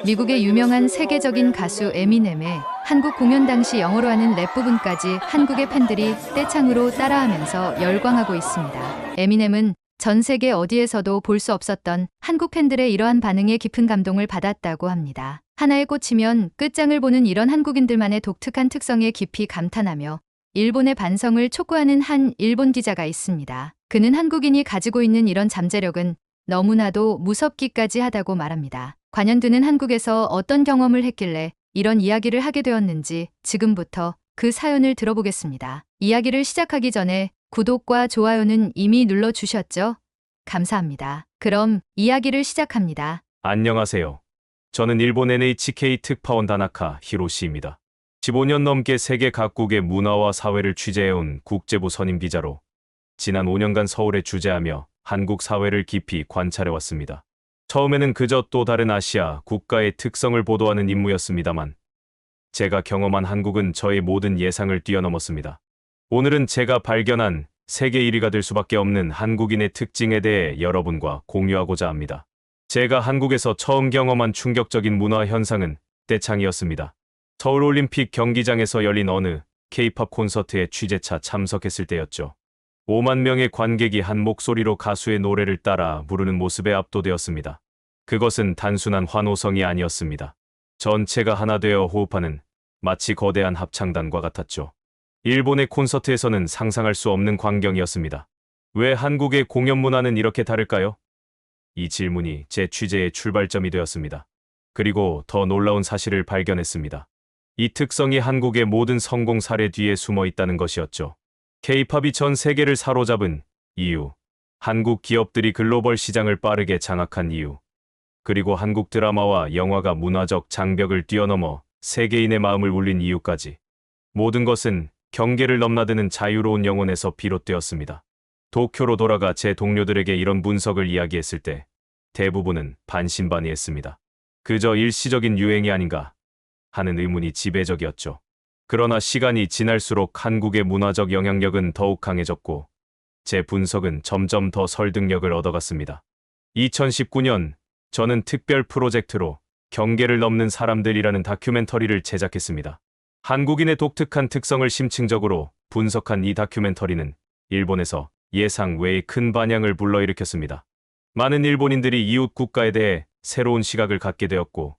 미국의 유명한 세계적인 가수 에미넴의 한국 공연 당시 영어로 하는 랩 부분까지 한국의 팬들이 떼창으로 따라하면서 열광하고 있습니다. 에미넴은 전 세계 어디에서도 볼 수 없었던 한국 팬들의 이러한 반응에 깊은 감동을 받았다고 합니다. 하나에 꽂히면 끝장을 보는 이런 한국인들만의 독특한 특성에 깊이 감탄하며 일본의 반성을 촉구하는 한 일본 기자가 있습니다. 그는 한국인이 가지고 있는 이런 잠재력은 너무나도 무섭기까지 하다고 말합니다. 관현두는 한국에서 어떤 경험을 했길래 이런 이야기를 하게 되었는지 지금부터 그 사연을 들어보겠습니다. 이야기를 시작하기 전에 구독과 좋아요는 이미 눌러주셨죠? 감사합니다. 그럼 이야기를 시작합니다. 안녕하세요. 저는 일본 NHK 특파원 다나카 히로시입니다. 15년 넘게 세계 각국의 문화와 사회를 취재해온 국제부 선임 기자로 지난 5년간 서울에 주재하며 한국 사회를 깊이 관찰해왔습니다. 처음에는 그저 또 다른 아시아 국가의 특성을 보도하는 임무였습니다만 제가 경험한 한국은 저의 모든 예상을 뛰어넘었습니다. 오늘은 제가 발견한 세계 1위가 될 수밖에 없는 한국인의 특징에 대해 여러분과 공유하고자 합니다. 제가 한국에서 처음 경험한 충격적인 문화 현상은 떼창이었습니다. 서울올림픽 경기장에서 열린 어느 K-팝 콘서트에 취재차 참석했을 때였죠. 5만 명의 관객이 한 목소리로 가수의 노래를 따라 부르는 모습에 압도되었습니다. 그것은 단순한 환호성이 아니었습니다. 전체가 하나 되어 호흡하는 마치 거대한 합창단과 같았죠. 일본의 콘서트에서는 상상할 수 없는 광경이었습니다. 왜 한국의 공연 문화는 이렇게 다를까요? 이 질문이 제 취재의 출발점이 되었습니다. 그리고 더 놀라운 사실을 발견했습니다. 이 특성이 한국의 모든 성공 사례 뒤에 숨어 있다는 것이었죠. K-팝이 전 세계를 사로잡은 이유, 한국 기업들이 글로벌 시장을 빠르게 장악한 이유, 그리고 한국 드라마와 영화가 문화적 장벽을 뛰어넘어 세계인의 마음을 울린 이유까지 모든 것은 경계를 넘나드는 자유로운 영혼에서 비롯되었습니다. 도쿄로 돌아가 제 동료들에게 이런 분석을 이야기했을 때 대부분은 반신반의했습니다. 그저 일시적인 유행이 아닌가 하는 의문이 지배적이었죠. 그러나 시간이 지날수록 한국의 문화적 영향력은 더욱 강해졌고 제 분석은 점점 더 설득력을 얻어갔습니다. 2019년 저는 특별 프로젝트로 경계를 넘는 사람들이라는 다큐멘터리를 제작했습니다. 한국인의 독특한 특성을 심층적으로 분석한 이 다큐멘터리는 일본에서 예상 외의 큰 반향을 불러일으켰습니다. 많은 일본인들이 이웃 국가에 대해 새로운 시각을 갖게 되었고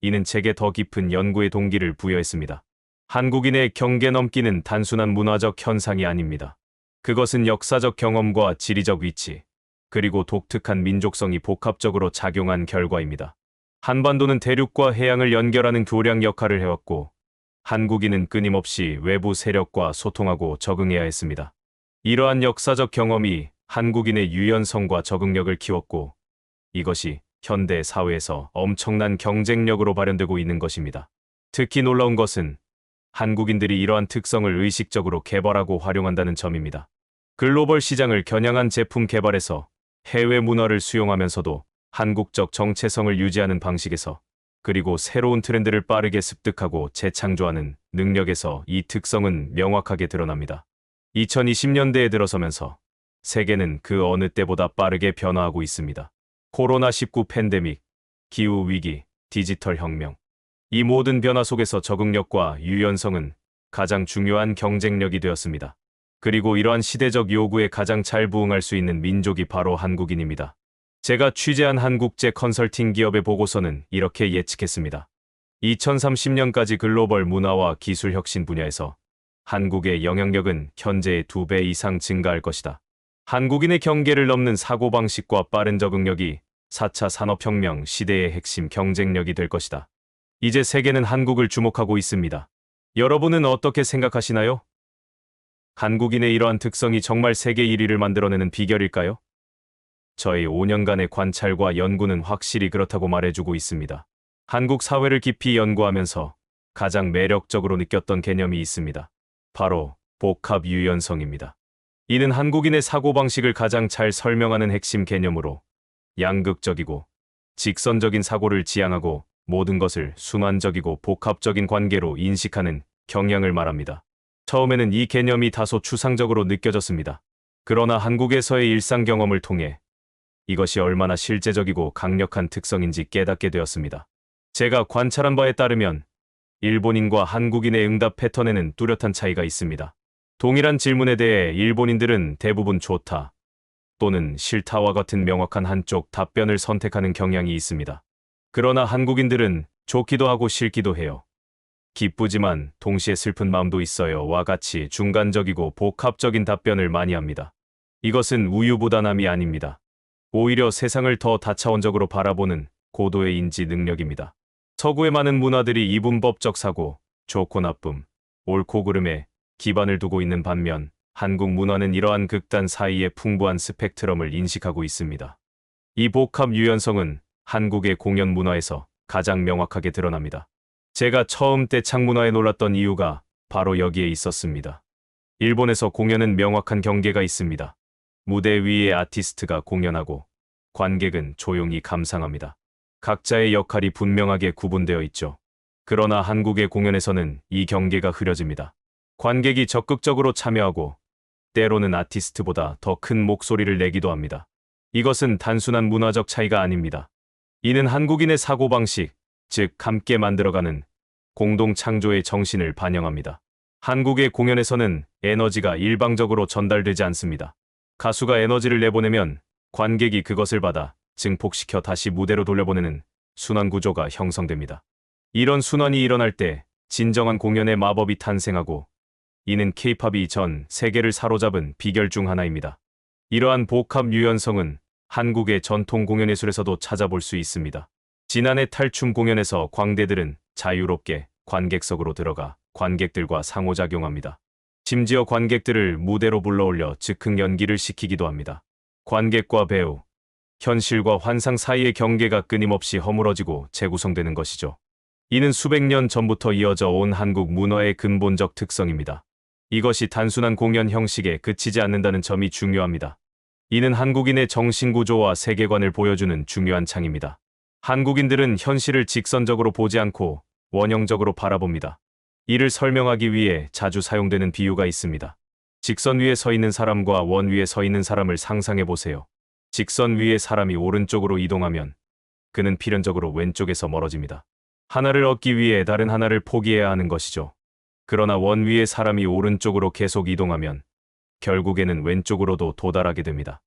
이는 제게 더 깊은 연구의 동기를 부여했습니다. 한국인의 경계 넘기는 단순한 문화적 현상이 아닙니다. 그것은 역사적 경험과 지리적 위치, 그리고 독특한 민족성이 복합적으로 작용한 결과입니다. 한반도는 대륙과 해양을 연결하는 교량 역할을 해왔고 한국인은 끊임없이 외부 세력과 소통하고 적응해야 했습니다. 이러한 역사적 경험이 한국인의 유연성과 적응력을 키웠고 이것이 현대 사회에서 엄청난 경쟁력으로 발현되고 있는 것입니다. 특히 놀라운 것은 한국인들이 이러한 특성을 의식적으로 개발하고 활용한다는 점입니다. 글로벌 시장을 겨냥한 제품 개발에서 해외 문화를 수용하면서도 한국적 정체성을 유지하는 방식에서 그리고 새로운 트렌드를 빠르게 습득하고 재창조하는 능력에서 이 특성은 명확하게 드러납니다. 2020년대에 들어서면서 세계는 그 어느 때보다 빠르게 변화하고 있습니다. 코로나19 팬데믹, 기후위기, 디지털 혁명. 이 모든 변화 속에서 적응력과 유연성은 가장 중요한 경쟁력이 되었습니다. 그리고 이러한 시대적 요구에 가장 잘 부응할 수 있는 민족이 바로 한국인입니다. 제가 취재한 한국제 컨설팅 기업의 보고서는 이렇게 예측했습니다. 2030년까지 글로벌 문화와 기술 혁신 분야에서 한국의 영향력은 현재의 2배 이상 증가할 것이다. 한국인의 경계를 넘는 사고방식과 빠른 적응력이 4차 산업혁명 시대의 핵심 경쟁력이 될 것이다. 이제 세계는 한국을 주목하고 있습니다. 여러분은 어떻게 생각하시나요? 한국인의 이러한 특성이 정말 세계 1위를 만들어내는 비결일까요? 저의 5년간의 관찰과 연구는 확실히 그렇다고 말해주고 있습니다. 한국 사회를 깊이 연구하면서 가장 매력적으로 느꼈던 개념이 있습니다. 바로 복합 유연성입니다. 이는 한국인의 사고방식을 가장 잘 설명하는 핵심 개념으로 양극적이고 직선적인 사고를 지향하고 모든 것을 순환적이고 복합적인 관계로 인식하는 경향을 말합니다. 처음에는 이 개념이 다소 추상적으로 느껴졌습니다. 그러나 한국에서의 일상 경험을 통해 이것이 얼마나 실제적이고 강력한 특성인지 깨닫게 되었습니다. 제가 관찰한 바에 따르면 일본인과 한국인의 응답 패턴에는 뚜렷한 차이가 있습니다. 동일한 질문에 대해 일본인들은 대부분 좋다 또는 싫다와 같은 명확한 한쪽 답변을 선택하는 경향이 있습니다. 그러나 한국인들은 좋기도 하고 싫기도 해요. 기쁘지만 동시에 슬픈 마음도 있어요와 같이 중간적이고 복합적인 답변을 많이 합니다. 이것은 우유부단함이 아닙니다. 오히려 세상을 더 다차원적으로 바라보는 고도의 인지 능력입니다. 서구의 많은 문화들이 이분법적 사고, 좋고 나쁨, 옳고 그름에 기반을 두고 있는 반면 한국 문화는 이러한 극단 사이의 풍부한 스펙트럼을 인식하고 있습니다. 이 복합 유연성은 한국의 공연 문화에서 가장 명확하게 드러납니다. 제가 처음 떼창 문화에 놀랐던 이유가 바로 여기에 있었습니다. 일본에서 공연은 명확한 경계가 있습니다. 무대 위에 아티스트가 공연하고 관객은 조용히 감상합니다. 각자의 역할이 분명하게 구분되어 있죠. 그러나 한국의 공연에서는 이 경계가 흐려집니다. 관객이 적극적으로 참여하고 때로는 아티스트보다 더 큰 목소리를 내기도 합니다. 이것은 단순한 문화적 차이가 아닙니다. 이는 한국인의 사고방식, 즉 함께 만들어가는 공동 창조의 정신을 반영합니다. 한국의 공연에서는 에너지가 일방적으로 전달되지 않습니다. 가수가 에너지를 내보내면 관객이 그것을 받아 증폭시켜 다시 무대로 돌려보내는 순환 구조가 형성됩니다. 이런 순환이 일어날 때 진정한 공연의 마법이 탄생하고 이는 K-팝이 전 세계를 사로잡은 비결 중 하나입니다. 이러한 복합 유연성은 한국의 전통 공연예술에서도 찾아볼 수 있습니다. 지난해 탈춤 공연에서 광대들은 자유롭게 관객석으로 들어가 관객들과 상호작용합니다. 심지어 관객들을 무대로 불러올려 즉흥 연기를 시키기도 합니다. 관객과 배우, 현실과 환상 사이의 경계가 끊임없이 허물어지고 재구성되는 것이죠. 이는 수백 년 전부터 이어져 온 한국 문화의 근본적 특성입니다. 이것이 단순한 공연 형식에 그치지 않는다는 점이 중요합니다. 이는 한국인의 정신구조와 세계관을 보여주는 중요한 창입니다. 한국인들은 현실을 직선적으로 보지 않고 원형적으로 바라봅니다. 이를 설명하기 위해 자주 사용되는 비유가 있습니다. 직선 위에 서 있는 사람과 원 위에 서 있는 사람을 상상해 보세요. 직선 위에 사람이 오른쪽으로 이동하면 그는 필연적으로 왼쪽에서 멀어집니다. 하나를 얻기 위해 다른 하나를 포기해야 하는 것이죠. 그러나 원 위에 사람이 오른쪽으로 계속 이동하면 결국에는 왼쪽으로도 도달하게 됩니다.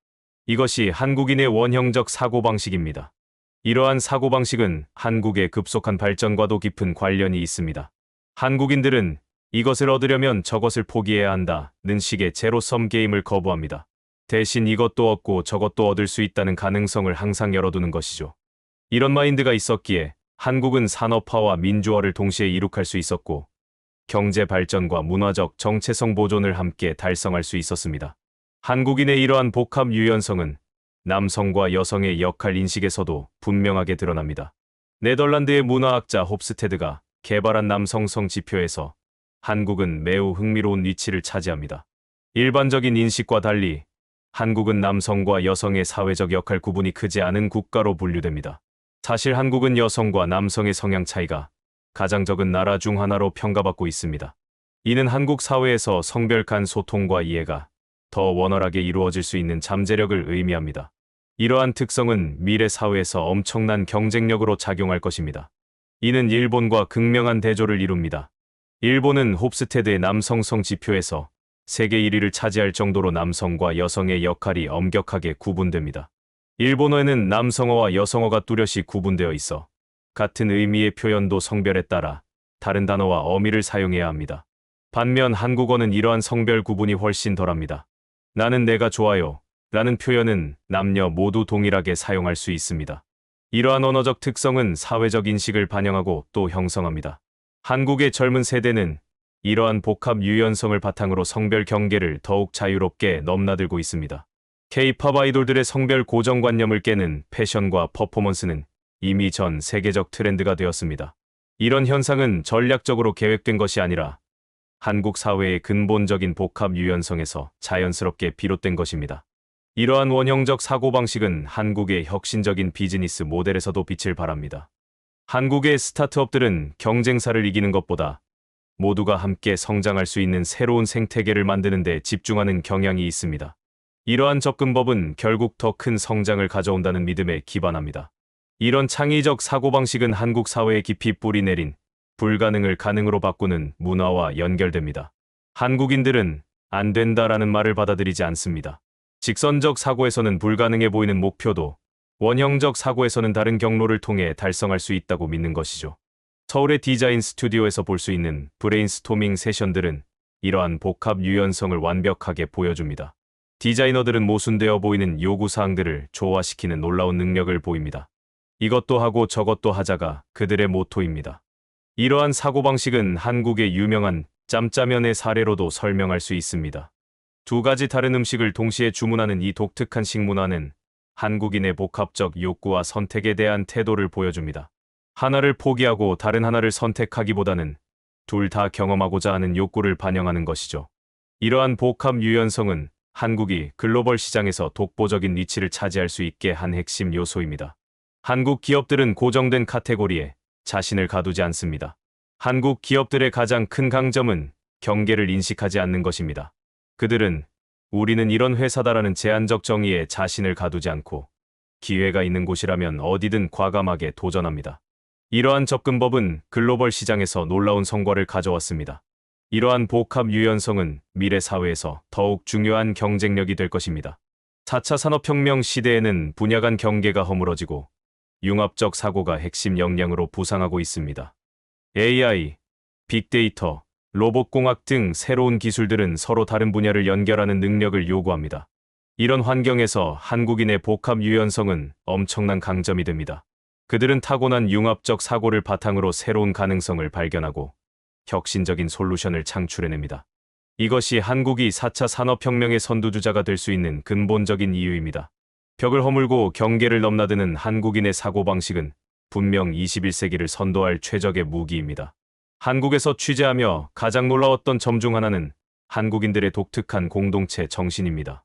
이것이 한국인의 원형적 사고방식입니다. 이러한 사고방식은 한국의 급속한 발전과도 깊은 관련이 있습니다. 한국인들은 이것을 얻으려면 저것을 포기해야 한다는 식의 제로섬 게임을 거부합니다. 대신 이것도 얻고 저것도 얻을 수 있다는 가능성을 항상 열어두는 것이죠. 이런 마인드가 있었기에 한국은 산업화와 민주화를 동시에 이룩할 수 있었고 경제 발전과 문화적 정체성 보존을 함께 달성할 수 있었습니다. 한국인의 이러한 복합 유연성은 남성과 여성의 역할 인식에서도 분명하게 드러납니다. 네덜란드의 문화학자 홉스테드가 개발한 남성성 지표에서 한국은 매우 흥미로운 위치를 차지합니다. 일반적인 인식과 달리 한국은 남성과 여성의 사회적 역할 구분이 크지 않은 국가로 분류됩니다. 사실 한국은 여성과 남성의 성향 차이가 가장 적은 나라 중 하나로 평가받고 있습니다. 이는 한국 사회에서 성별 간 소통과 이해가 더 원활하게 이루어질 수 있는 잠재력을 의미합니다. 이러한 특성은 미래 사회에서 엄청난 경쟁력으로 작용할 것입니다. 이는 일본과 극명한 대조를 이룹니다. 일본은 홉스테드의 남성성 지표에서 세계 1위를 차지할 정도로 남성과 여성의 역할이 엄격하게 구분됩니다. 일본어에는 남성어와 여성어가 뚜렷이 구분되어 있어 같은 의미의 표현도 성별에 따라 다른 단어와 어미를 사용해야 합니다. 반면 한국어는 이러한 성별 구분이 훨씬 덜합니다. 나는 내가 좋아요 라는 표현은 남녀 모두 동일하게 사용할 수 있습니다. 이러한 언어적 특성은 사회적 인식을 반영하고 또 형성합니다. 한국의 젊은 세대는 이러한 복합 유연성을 바탕으로 성별 경계를 더욱 자유롭게 넘나들고 있습니다. K-팝 아이돌들의 성별 고정관념을 깨는 패션과 퍼포먼스는 이미 전 세계적 트렌드가 되었습니다. 이런 현상은 전략적으로 계획된 것이 아니라 한국 사회의 근본적인 복합 유연성에서 자연스럽게 비롯된 것입니다. 이러한 원형적 사고방식은 한국의 혁신적인 비즈니스 모델에서도 빛을 발합니다. 한국의 스타트업들은 경쟁사를 이기는 것보다 모두가 함께 성장할 수 있는 새로운 생태계를 만드는 데 집중하는 경향이 있습니다. 이러한 접근법은 결국 더 큰 성장을 가져온다는 믿음에 기반합니다. 이런 창의적 사고방식은 한국 사회에 깊이 뿌리 내린 불가능을 가능으로 바꾸는 문화와 연결됩니다. 한국인들은 안 된다라는 말을 받아들이지 않습니다. 직선적 사고에서는 불가능해 보이는 목표도 원형적 사고에서는 다른 경로를 통해 달성할 수 있다고 믿는 것이죠. 서울의 디자인 스튜디오에서 볼 수 있는 브레인스토밍 세션들은 이러한 복합 유연성을 완벽하게 보여줍니다. 디자이너들은 모순되어 보이는 요구사항들을 조화시키는 놀라운 능력을 보입니다. 이것도 하고 저것도 하자가 그들의 모토입니다. 이러한 사고방식은 한국의 유명한 짬짜면의 사례로도 설명할 수 있습니다. 두 가지 다른 음식을 동시에 주문하는 이 독특한 식문화는 한국인의 복합적 욕구와 선택에 대한 태도를 보여줍니다. 하나를 포기하고 다른 하나를 선택하기보다는 둘 다 경험하고자 하는 욕구를 반영하는 것이죠. 이러한 복합 유연성은 한국이 글로벌 시장에서 독보적인 위치를 차지할 수 있게 한 핵심 요소입니다. 한국 기업들은 고정된 카테고리에 자신을 가두지 않습니다. 한국 기업들의 가장 큰 강점은 경계를 인식하지 않는 것입니다. 그들은 우리는 이런 회사다라는 제한적 정의에 자신을 가두지 않고 기회가 있는 곳이라면 어디든 과감하게 도전합니다. 이러한 접근법은 글로벌 시장에서 놀라운 성과를 가져왔습니다. 이러한 복합 유연성은 미래 사회에서 더욱 중요한 경쟁력이 될 것입니다. 4차 산업혁명 시대에는 분야 간 경계가 허물어지고 융합적 사고가 핵심 역량으로 부상하고 있습니다. AI, 빅데이터, 로봇공학 등 새로운 기술들은 서로 다른 분야를 연결하는 능력을 요구합니다. 이런 환경에서 한국인의 복합 유연성은 엄청난 강점이 됩니다. 그들은 타고난 융합적 사고를 바탕으로 새로운 가능성을 발견하고 혁신적인 솔루션을 창출해냅니다. 이것이 한국이 4차 산업혁명의 선두주자가 될 수 있는 근본적인 이유입니다. 벽을 허물고 경계를 넘나드는 한국인의 사고방식은 분명 21세기를 선도할 최적의 무기입니다. 한국에서 취재하며 가장 놀라웠던 점 중 하나는 한국인들의 독특한 공동체 정신입니다.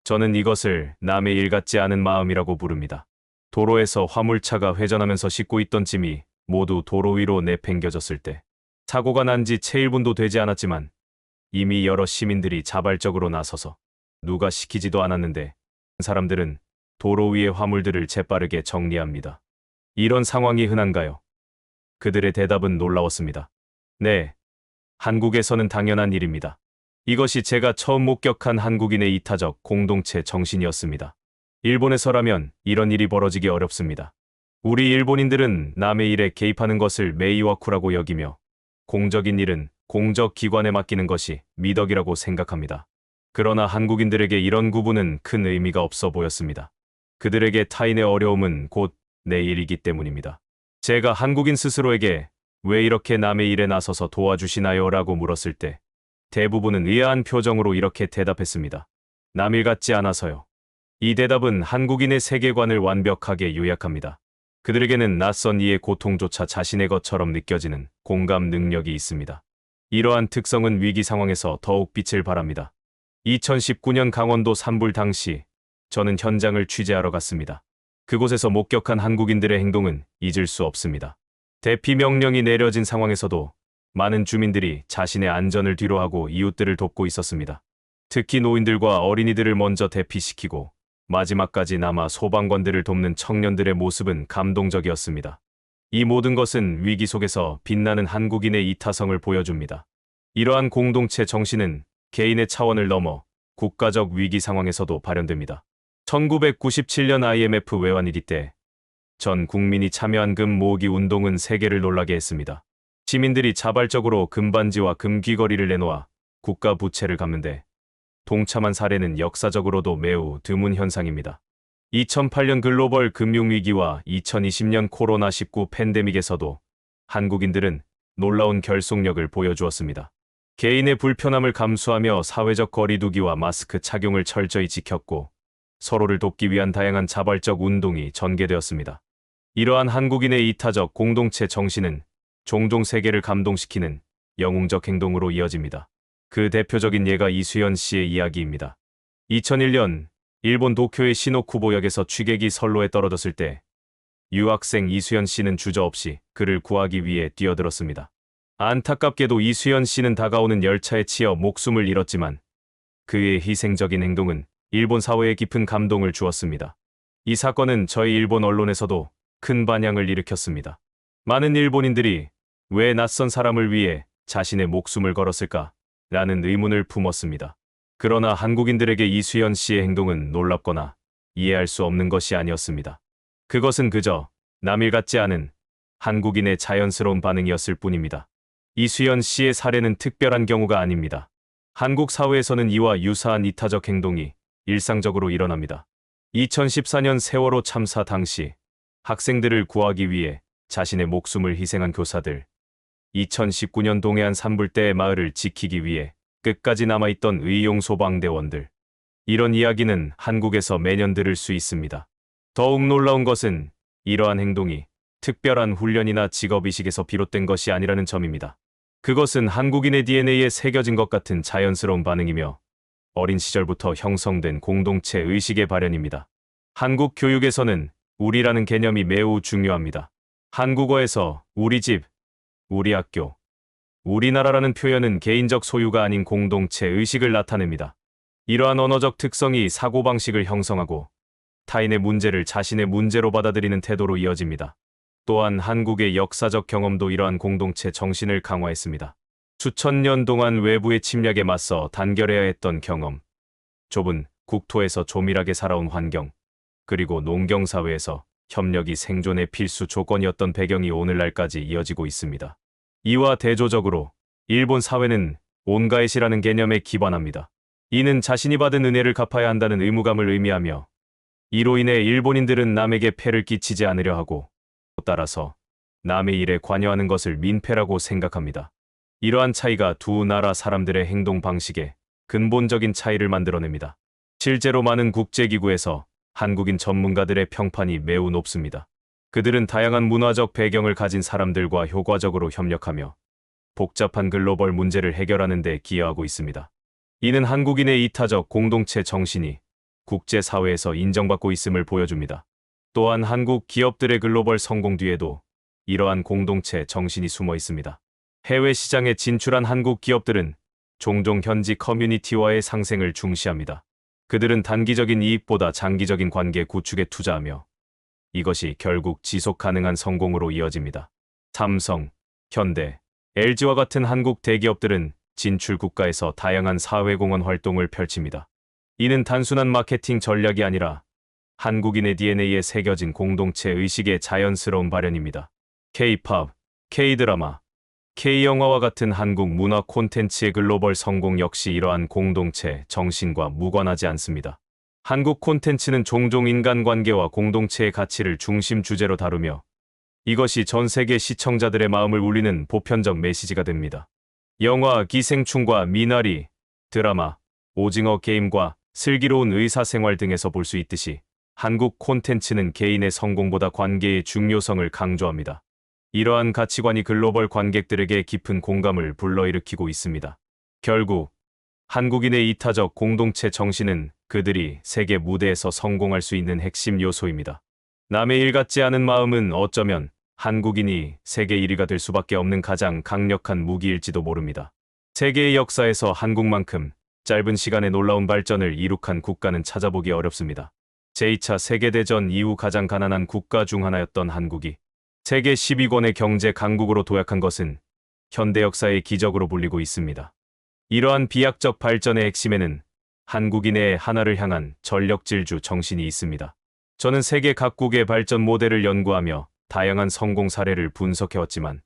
저는 이것을 남의 일 같지 않은 마음이라고 부릅니다. 도로에서 화물차가 회전하면서 싣고 있던 짐이 모두 도로 위로 내팽겨졌을 때 사고가 난 지 채 1분도 되지 않았지만 이미 여러 시민들이 자발적으로 나서서 누가 시키지도 않았는데 사람들은 도로 위의 화물들을 재빠르게 정리합니다. 이런 상황이 흔한가요? 그들의 대답은 놀라웠습니다. 네, 한국에서는 당연한 일입니다. 이것이 제가 처음 목격한 한국인의 이타적 공동체 정신이었습니다. 일본에서라면 이런 일이 벌어지기 어렵습니다. 우리 일본인들은 남의 일에 개입하는 것을 메이와쿠라고 여기며 공적인 일은 공적 기관에 맡기는 것이 미덕이라고 생각합니다. 그러나 한국인들에게 이런 구분은 큰 의미가 없어 보였습니다. 그들에게 타인의 어려움은 곧 내 일이기 때문입니다. 제가 한국인 스스로에게 왜 이렇게 남의 일에 나서서 도와주시나요? 라고 물었을 때 대부분은 의아한 표정으로 이렇게 대답했습니다. 남일 같지 않아서요. 이 대답은 한국인의 세계관을 완벽하게 요약합니다. 그들에게는 낯선 이의 고통조차 자신의 것처럼 느껴지는 공감 능력이 있습니다. 이러한 특성은 위기 상황에서 더욱 빛을 발합니다. 2019년 강원도 산불 당시 저는 현장을 취재하러 갔습니다. 그곳에서 목격한 한국인들의 행동은 잊을 수 없습니다. 대피 명령이 내려진 상황에서도 많은 주민들이 자신의 안전을 뒤로하고 이웃들을 돕고 있었습니다. 특히 노인들과 어린이들을 먼저 대피시키고 마지막까지 남아 소방관들을 돕는 청년들의 모습은 감동적이었습니다. 이 모든 것은 위기 속에서 빛나는 한국인의 이타성을 보여줍니다. 이러한 공동체 정신은 개인의 차원을 넘어 국가적 위기 상황에서도 발현됩니다. 1997년 IMF 외환위기 때 전 국민이 참여한 금 모으기 운동은 세계를 놀라게 했습니다. 시민들이 자발적으로 금반지와 금귀걸이를 내놓아 국가 부채를 갚는데 동참한 사례는 역사적으로도 매우 드문 현상입니다. 2008년 글로벌 금융위기와 2020년 코로나19 팬데믹에서도 한국인들은 놀라운 결속력을 보여주었습니다. 개인의 불편함을 감수하며 사회적 거리두기와 마스크 착용을 철저히 지켰고 서로를 돕기 위한 다양한 자발적 운동이 전개되었습니다. 이러한 한국인의 이타적 공동체 정신은 종종 세계를 감동시키는 영웅적 행동으로 이어집니다. 그 대표적인 예가 이수연 씨의 이야기입니다. 2001년 일본 도쿄의 시노쿠보역에서 취객이 선로에 떨어졌을 때 유학생 이수연 씨는 주저없이 그를 구하기 위해 뛰어들었습니다. 안타깝게도 이수연 씨는 다가오는 열차에 치여 목숨을 잃었지만 그의 희생적인 행동은 일본 사회에 깊은 감동을 주었습니다. 이 사건은 저희 일본 언론에서도 큰 반향을 일으켰습니다. 많은 일본인들이 왜 낯선 사람을 위해 자신의 목숨을 걸었을까? 라는 의문을 품었습니다. 그러나 한국인들에게 이수연 씨의 행동은 놀랍거나 이해할 수 없는 것이 아니었습니다. 그것은 그저 남일 같지 않은 한국인의 자연스러운 반응이었을 뿐입니다. 이수연 씨의 사례는 특별한 경우가 아닙니다. 한국 사회에서는 이와 유사한 이타적 행동이 일상적으로 일어납니다. 2014년 세월호 참사 당시 학생들을 구하기 위해 자신의 목숨을 희생한 교사들, 2019년 동해안 산불대의 마을을 지키기 위해 끝까지 남아있던 의용소방대원들, 이런 이야기는 한국에서 매년 들을 수 있습니다. 더욱 놀라운 것은 이러한 행동이 특별한 훈련이나 직업의식에서 비롯된 것이 아니라는 점입니다. 그것은 한국인의 DNA에 새겨진 것 같은 자연스러운 반응이며 어린 시절부터 형성된 공동체 의식의 발현입니다. 한국 교육에서는 우리라는 개념이 매우 중요합니다. 한국어에서 우리 집, 우리 학교, 우리나라라는 표현은 개인적 소유가 아닌 공동체 의식을 나타냅니다. 이러한 언어적 특성이 사고방식을 형성하고 타인의 문제를 자신의 문제로 받아들이는 태도로 이어집니다. 또한 한국의 역사적 경험도 이러한 공동체 정신을 강화했습니다. 수천 년 동안 외부의 침략에 맞서 단결해야 했던 경험, 좁은 국토에서 조밀하게 살아온 환경, 그리고 농경사회에서 협력이 생존의 필수 조건이었던 배경이 오늘날까지 이어지고 있습니다. 이와 대조적으로 일본 사회는 온가에시라는 개념에 기반합니다. 이는 자신이 받은 은혜를 갚아야 한다는 의무감을 의미하며 이로 인해 일본인들은 남에게 폐를 끼치지 않으려 하고 따라서 남의 일에 관여하는 것을 민폐라고 생각합니다. 이러한 차이가 두 나라 사람들의 행동 방식에 근본적인 차이를 만들어냅니다. 실제로 많은 국제기구에서 한국인 전문가들의 평판이 매우 높습니다. 그들은 다양한 문화적 배경을 가진 사람들과 효과적으로 협력하며 복잡한 글로벌 문제를 해결하는 데 기여하고 있습니다. 이는 한국인의 이타적 공동체 정신이 국제사회에서 인정받고 있음을 보여줍니다. 또한 한국 기업들의 글로벌 성공 뒤에도 이러한 공동체 정신이 숨어 있습니다. 해외 시장에 진출한 한국 기업들은 종종 현지 커뮤니티와의 상생을 중시합니다. 그들은 단기적인 이익보다 장기적인 관계 구축에 투자하며 이것이 결국 지속 가능한 성공으로 이어집니다. 삼성, 현대, LG와 같은 한국 대기업들은 진출 국가에서 다양한 사회공헌 활동을 펼칩니다. 이는 단순한 마케팅 전략이 아니라 한국인의 DNA에 새겨진 공동체 의식의 자연스러운 발현입니다. K-팝, K-드라마, K-영화와 같은 한국 문화 콘텐츠의 글로벌 성공 역시 이러한 공동체 정신과 무관하지 않습니다. 한국 콘텐츠는 종종 인간관계와 공동체의 가치를 중심 주제로 다루며 이것이 전 세계 시청자들의 마음을 울리는 보편적 메시지가 됩니다. 영화 기생충과 미나리, 드라마, 오징어 게임과 슬기로운 의사생활 등에서 볼 수 있듯이 한국 콘텐츠는 개인의 성공보다 관계의 중요성을 강조합니다. 이러한 가치관이 글로벌 관객들에게 깊은 공감을 불러일으키고 있습니다. 결국 한국인의 이타적 공동체 정신은 그들이 세계 무대에서 성공할 수 있는 핵심 요소입니다. 남의 일 같지 않은 마음은 어쩌면 한국인이 세계 1위가 될 수밖에 없는 가장 강력한 무기일지도 모릅니다. 세계의 역사에서 한국만큼 짧은 시간에 놀라운 발전을 이룩한 국가는 찾아보기 어렵습니다. 제2차 세계대전 이후 가장 가난한 국가 중 하나였던 한국이 세계 10위권의 경제 강국으로 도약한 것은 현대 역사의 기적으로 불리고 있습니다. 이러한 비약적 발전의 핵심에는 한국인의 하나를 향한 전력질주 정신이 있습니다. 저는 세계 각국의 발전 모델을 연구하며 다양한 성공 사례를 분석해왔지만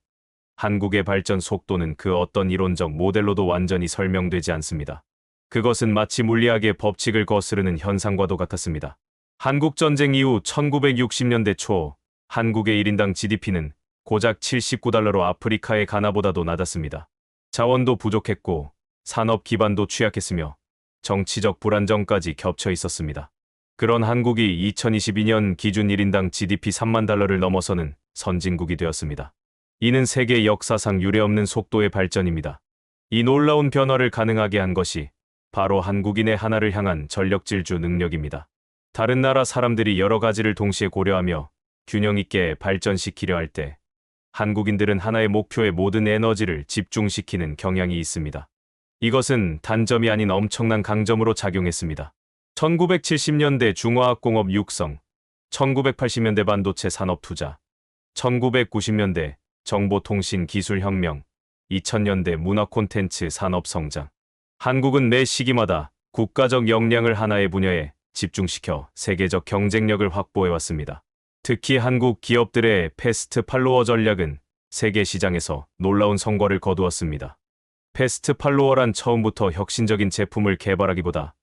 한국의 발전 속도는 그 어떤 이론적 모델로도 완전히 설명되지 않습니다. 그것은 마치 물리학의 법칙을 거스르는 현상과도 같았습니다. 한국전쟁 이후 1960년대 초 한국의 1인당 GDP는 고작 79달러로 아프리카의 가나보다도 낮았습니다. 자원도 부족했고 산업 기반도 취약했으며 정치적 불안정까지 겹쳐 있었습니다. 그런 한국이 2022년 기준 1인당 GDP 3만 달러를 넘어서는 선진국이 되었습니다. 이는 세계 역사상 유례없는 속도의 발전입니다. 이 놀라운 변화를 가능하게 한 것이 바로 한국인의 하나를 향한 전력질주 능력입니다. 다른 나라 사람들이 여러 가지를 동시에 고려하며 균형 있게 발전시키려 할 때 한국인들은 하나의 목표에 모든 에너지를 집중시키는 경향이 있습니다. 이것은 단점이 아닌 엄청난 강점으로 작용했습니다. 1970년대 중화학공업 육성, 1980년대 반도체 산업 투자, 1990년대 정보통신 기술 혁명, 2000년대 문화 콘텐츠 산업 성장. 한국은 매 시기마다 국가적 역량을 하나의 분야에 집중시켜 세계적 경쟁력을 확보해왔습니다. 특히 한국 기업들의 패스트 팔로워 전략은 세계 시장에서 놀라운 성과를 거두었습니다. 패스트 팔로워란 처음부터 혁신적인 제품을 개발하기보다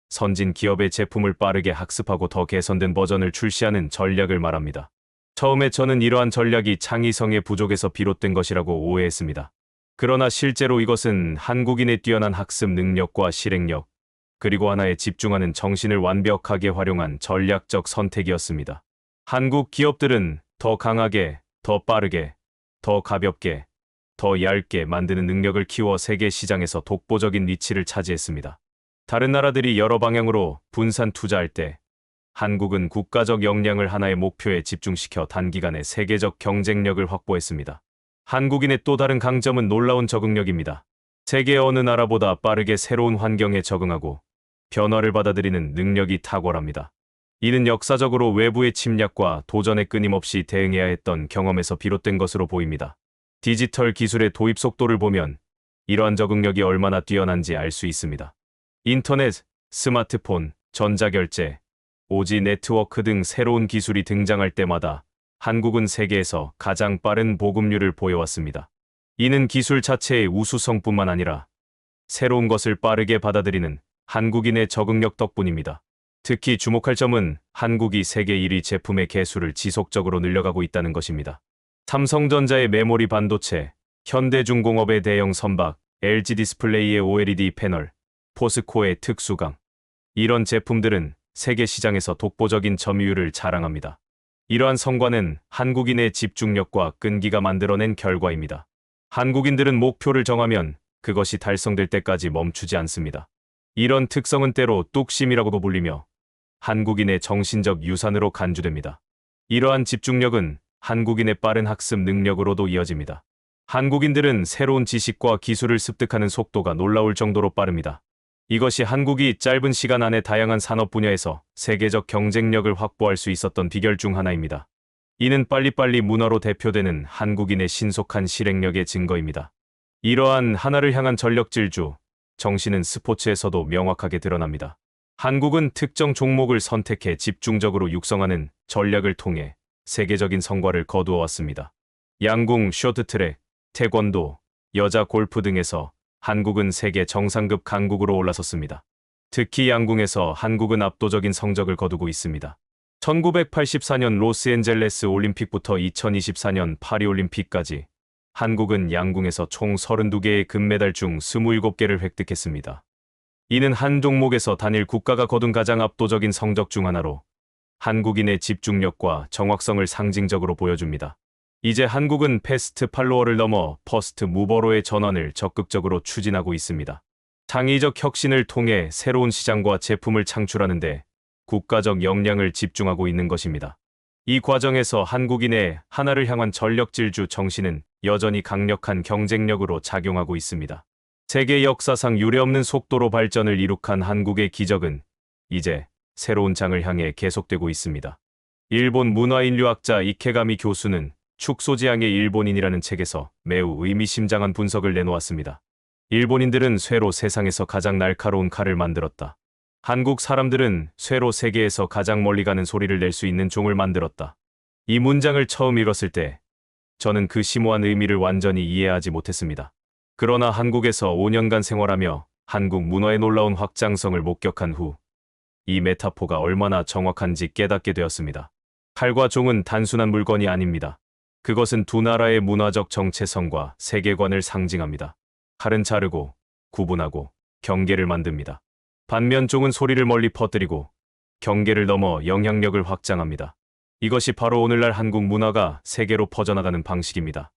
선진 기업의 제품을 빠르게 학습하고 더 개선된 버전을 출시하는 전략을 말합니다. 처음에 저는 이러한 전략이 창의성의 부족에서 비롯된 것이라고 오해했습니다. 그러나 실제로 이것은 한국인의 뛰어난 학습 능력과 실행력, 그리고 하나에 집중하는 정신을 완벽하게 활용한 전략적 선택이었습니다. 한국 기업들은 더 강하게, 더 빠르게, 더 가볍게, 더 얇게 만드는 능력을 키워 세계 시장에서 독보적인 위치를 차지했습니다. 다른 나라들이 여러 방향으로 분산 투자할 때 한국은 국가적 역량을 하나의 목표에 집중시켜 단기간에 세계적 경쟁력을 확보했습니다. 한국인의 또 다른 강점은 놀라운 적응력입니다. 세계 어느 나라보다 빠르게 새로운 환경에 적응하고 변화를 받아들이는 능력이 탁월합니다. 이는 역사적으로 외부의 침략과 도전에 끊임없이 대응해야 했던 경험에서 비롯된 것으로 보입니다. 디지털 기술의 도입 속도를 보면 이러한 적응력이 얼마나 뛰어난지 알 수 있습니다. 인터넷, 스마트폰, 전자결제, 5G 네트워크 등 새로운 기술이 등장할 때마다 한국은 세계에서 가장 빠른 보급률을 보여왔습니다. 이는 기술 자체의 우수성뿐만 아니라 새로운 것을 빠르게 받아들이는 한국인의 적응력 덕분입니다. 특히 주목할 점은 한국이 세계 1위 제품의 개수를 지속적으로 늘려가고 있다는 것입니다. 삼성전자의 메모리 반도체, 현대중공업의 대형 선박, LG 디스플레이의 OLED 패널, 포스코의 특수강. 이런 제품들은 세계 시장에서 독보적인 점유율을 자랑합니다. 이러한 성과는 한국인의 집중력과 끈기가 만들어낸 결과입니다. 한국인들은 목표를 정하면 그것이 달성될 때까지 멈추지 않습니다. 이런 특성은 때로 뚝심이라고도 불리며 한국인의 정신적 유산으로 간주됩니다. 이러한 집중력은 한국인의 빠른 학습 능력으로도 이어집니다. 한국인들은 새로운 지식과 기술을 습득하는 속도가 놀라울 정도로 빠릅니다. 이것이 한국이 짧은 시간 안에 다양한 산업 분야에서 세계적 경쟁력을 확보할 수 있었던 비결 중 하나입니다. 이는 빨리빨리 문화로 대표되는 한국인의 신속한 실행력의 증거입니다. 이러한 하나를 향한 전력질주, 정신은 스포츠에서도 명확하게 드러납니다. 한국은 특정 종목을 선택해 집중적으로 육성하는 전략을 통해 세계적인 성과를 거두어왔습니다. 양궁, 쇼트트랙, 태권도, 여자 골프 등에서 한국은 세계 정상급 강국으로 올라섰습니다. 특히 양궁에서 한국은 압도적인 성적을 거두고 있습니다. 1984년 로스앤젤레스 올림픽부터 2024년 파리올림픽까지 한국은 양궁에서 총 32개의 금메달 중 27개를 획득했습니다. 이는 한 종목에서 단일 국가가 거둔 가장 압도적인 성적 중 하나로 한국인의 집중력과 정확성을 상징적으로 보여줍니다. 이제 한국은 패스트 팔로워를 넘어 퍼스트 무버로의 전환을 적극적으로 추진하고 있습니다. 창의적 혁신을 통해 새로운 시장과 제품을 창출하는 데 국가적 역량을 집중하고 있는 것입니다. 이 과정에서 한국인의 하나를 향한 전력질주 정신은 여전히 강력한 경쟁력으로 작용하고 있습니다. 세계 역사상 유례없는 속도로 발전을 이룩한 한국의 기적은 이제 새로운 장을 향해 계속되고 있습니다. 일본 문화인류학자 이케가미 교수는 축소지향의 일본인이라는 책에서 매우 의미심장한 분석을 내놓았습니다. 일본인들은 쇠로 세상에서 가장 날카로운 칼을 만들었다. 한국 사람들은 쇠로 세계에서 가장 멀리 가는 소리를 낼 수 있는 종을 만들었다. 이 문장을 처음 읽었을 때 저는 그 심오한 의미를 완전히 이해하지 못했습니다. 그러나 한국에서 5년간 생활하며 한국 문화의 놀라운 확장성을 목격한 후 이 메타포가 얼마나 정확한지 깨닫게 되었습니다. 칼과 종은 단순한 물건이 아닙니다. 그것은 두 나라의 문화적 정체성과 세계관을 상징합니다. 칼은 자르고, 구분하고, 경계를 만듭니다. 반면 종은 소리를 멀리 퍼뜨리고, 경계를 넘어 영향력을 확장합니다. 이것이 바로 오늘날 한국 문화가 세계로 퍼져나가는 방식입니다.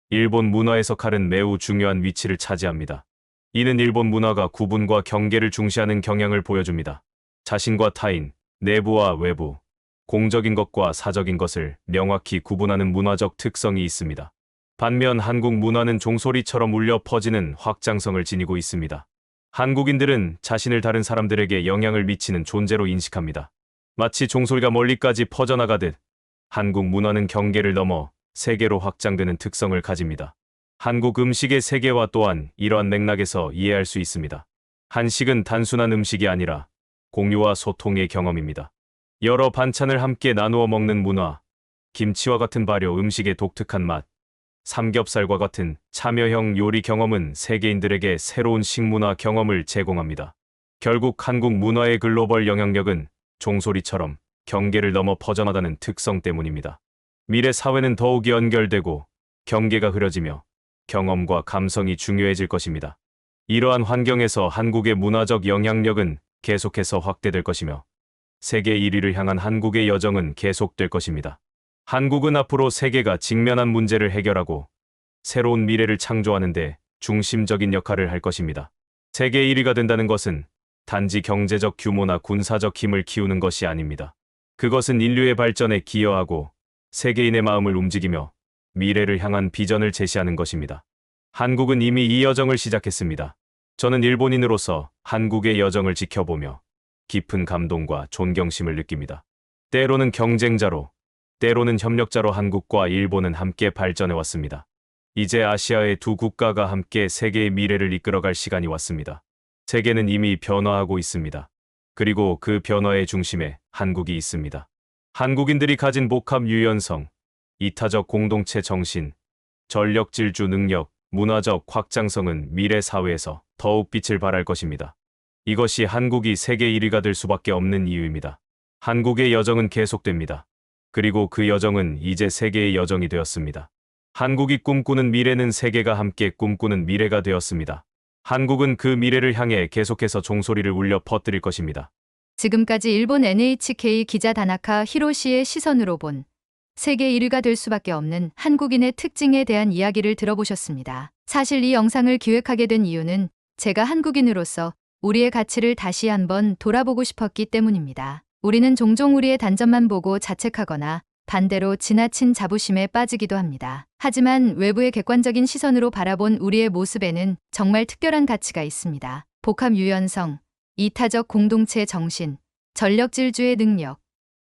일본 문화에서 칼은 매우 중요한 위치를 차지합니다. 이는 일본 문화가 구분과 경계를 중시하는 경향을 보여줍니다. 자신과 타인, 내부와 외부, 공적인 것과 사적인 것을 명확히 구분하는 문화적 특성이 있습니다. 반면 한국 문화는 종소리처럼 울려 퍼지는 확장성을 지니고 있습니다. 한국인들은 자신을 다른 사람들에게 영향을 미치는 존재로 인식합니다. 마치 종소리가 멀리까지 퍼져나가듯 한국 문화는 경계를 넘어 세계로 확장되는 특성을 가집니다. 한국 음식의 세계화 또한 이러한 맥락에서 이해할 수 있습니다. 한식은 단순한 음식이 아니라 공유와 소통의 경험입니다. 여러 반찬을 함께 나누어 먹는 문화, 김치와 같은 발효 음식의 독특한 맛, 삼겹살과 같은 참여형 요리 경험은 세계인들에게 새로운 식문화 경험을 제공합니다. 결국 한국 문화의 글로벌 영향력은 종소리처럼 경계를 넘어 퍼져나가는 특성 때문입니다. 미래 사회는 더욱 연결되고 경계가 흐려지며 경험과 감성이 중요해질 것입니다. 이러한 환경에서 한국의 문화적 영향력은 계속해서 확대될 것이며 세계 1위를 향한 한국의 여정은 계속될 것입니다. 한국은 앞으로 세계가 직면한 문제를 해결하고 새로운 미래를 창조하는 데 중심적인 역할을 할 것입니다. 세계 1위가 된다는 것은 단지 경제적 규모나 군사적 힘을 키우는 것이 아닙니다. 그것은 인류의 발전에 기여하고 세계인의 마음을 움직이며 미래를 향한 비전을 제시하는 것입니다. 한국은 이미 이 여정을 시작했습니다. 저는 일본인으로서 한국의 여정을 지켜보며 깊은 감동과 존경심을 느낍니다. 때로는 경쟁자로, 때로는 협력자로 한국과 일본은 함께 발전해왔습니다. 이제 아시아의 두 국가가 함께 세계의 미래를 이끌어갈 시간이 왔습니다. 세계는 이미 변화하고 있습니다. 그리고 그 변화의 중심에 한국이 있습니다. 한국인들이 가진 복합 유연성, 이타적 공동체 정신, 전력 질주 능력, 문화적 확장성은 미래 사회에서 더욱 빛을 발할 것입니다. 이것이 한국이 세계 1위가 될 수밖에 없는 이유입니다. 한국의 여정은 계속됩니다. 그리고 그 여정은 이제 세계의 여정이 되었습니다. 한국이 꿈꾸는 미래는 세계가 함께 꿈꾸는 미래가 되었습니다. 한국은 그 미래를 향해 계속해서 종소리를 울려 퍼뜨릴 것입니다. 지금까지 일본 NHK 기자 다나카 히로시의 시선으로 본 세계 1위가 될 수밖에 없는 한국인의 특징에 대한 이야기를 들어보셨습니다. 사실 이 영상을 기획하게 된 이유는 제가 한국인으로서 우리의 가치를 다시 한번 돌아보고 싶었기 때문입니다. 우리는 종종 우리의 단점만 보고 자책하거나 반대로 지나친 자부심에 빠지기도 합니다. 하지만 외부의 객관적인 시선으로 바라본 우리의 모습에는 정말 특별한 가치가 있습니다. 복합 유연성, 이타적 공동체 정신, 전력 질주의 능력,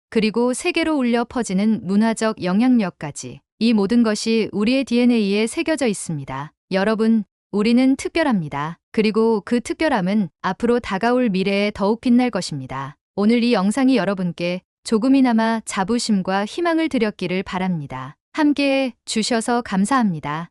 그리고 세계로 울려 퍼지는 문화적 영향력까지 이 모든 것이 우리의 DNA에 새겨져 있습니다. 여러분, 우리는 특별합니다. 그리고 그 특별함은 앞으로 다가올 미래에 더욱 빛날 것입니다. 오늘 이 영상이 여러분께 조금이나마 자부심과 희망을 드렸기를 바랍니다. 함께해 주셔서 감사합니다.